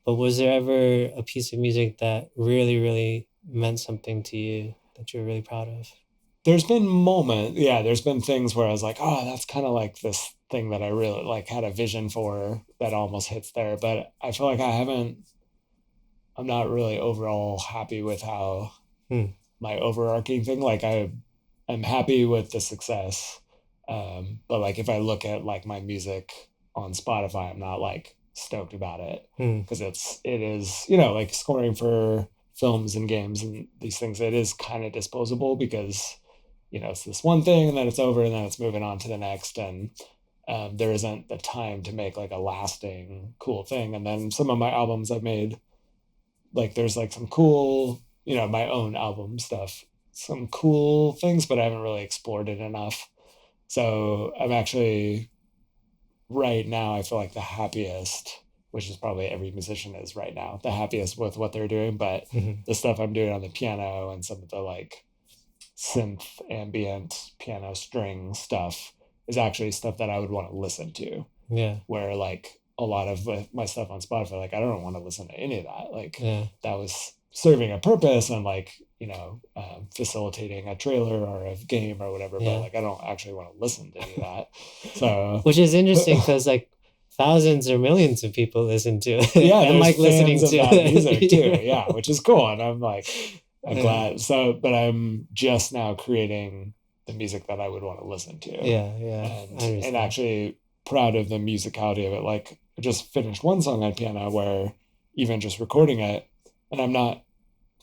But was there ever a piece of music that really, really meant something to you that you're really proud of? There's been things where I was like, oh, that's kind of like this thing that I really like had a vision for that almost hits there. But I feel like I'm not really overall happy with how Hmm. my overarching thing, I'm happy with the success. But like if I look at like my music on Spotify, I'm not like stoked about it Hmm. because it is, like scoring for films and games and these things, it is kind of disposable because, it's this one thing and then it's over and then it's moving on to the next. And there isn't the time to make like a lasting cool thing. And then some of my albums I've made, like there's like some cool, my own album stuff, some cool things, but I haven't really explored it enough. So I'm actually right now, I feel like the happiest, which is probably every musician is right now, the happiest with what they're doing. But Hmm. the stuff I'm doing on the piano and some of the like synth ambient piano string stuff is actually stuff that I would want to listen to. Yeah. Where like a lot of my stuff on Spotify, like I don't want to listen to any of that. Like Yeah. that was serving a purpose and like facilitating a trailer or a game or whatever. But Yeah. like I don't actually want to listen to any of that. So Which is interesting because like thousands or millions of people listen to it yeah, and there's like listening fans of to that music too. it. Yeah, which is cool. And I'm Yeah. glad. So, but I'm just now creating the music that I would want to listen to, Yeah. Yeah. I and understand. actually proud of the musicality of it. Like I just finished one song on piano where even just recording it, and I'm not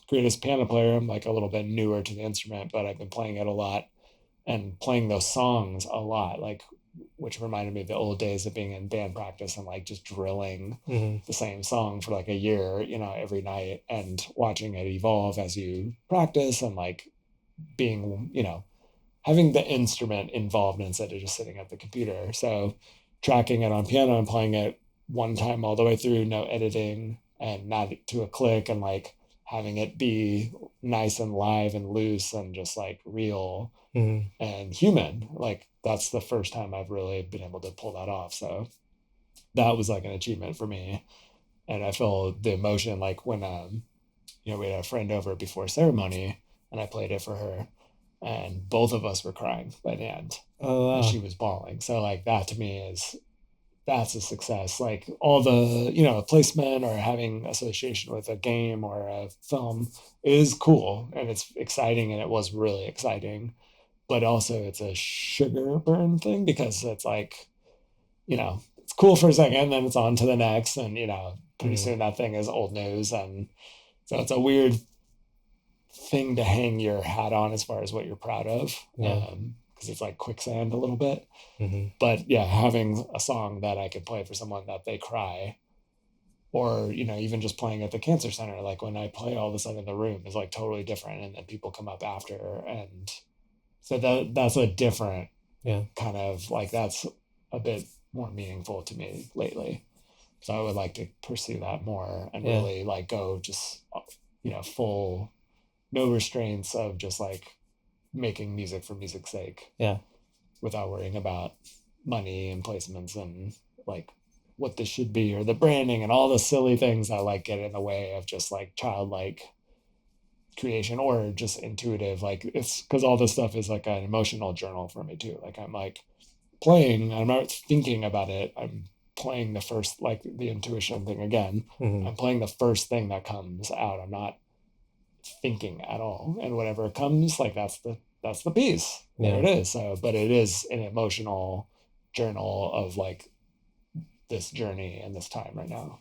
greatest piano player. I'm like a little bit newer to the instrument, but I've been playing it a lot and playing those songs a lot, like which reminded me of the old days of being in band practice and like just drilling Hmm. the same song for like a year, every night and watching it evolve as you practice and like being, having the instrument involved instead of just sitting at the computer. So tracking it on piano and playing it one time all the way through, no editing and not to a click, and like having it be nice and live and loose and just like real Hmm. and human. Like that's the first time I've really been able to pull that off. So that was like an achievement for me. And I feel the emotion like when we had a friend over before ceremony and I played it for her and both of us were crying by the end Oh and she wow. was bawling. So like that to me is that's a success. Like all the, placement or having association with a game or a film is cool and it's exciting and it was really exciting. But also it's a sugar burn thing because it's like, it's cool for a second, then it's on to the next, and pretty Hmm. soon that thing is old news. And so it's a weird thing to hang your hat on as far as what you're proud of. Yeah. Because it's like quicksand a little bit. Hmm. But yeah, having a song that I could play for someone that they cry, or even just playing at the cancer center, like when I play all of a sudden in the room is like totally different, and then people come up after, and so that's a different Yeah. kind of like that's a bit more meaningful to me lately. So I would like to pursue that more and Yeah. really like go just full no restraints of just like making music for music's sake Yeah. without worrying about money and placements and like what this should be or the branding and all the silly things that like get in the way of just like childlike creation or just intuitive. Like it's because all this stuff is like an emotional journal for me too. Like I'm like playing, I'm not thinking about it. I'm playing the first, like the intuition thing again. Hmm. I'm playing the first thing that comes out. I'm not thinking at all. And whatever comes, like that's the piece. There Yeah. it is. So, but it is an emotional journal of like this journey and this time right now.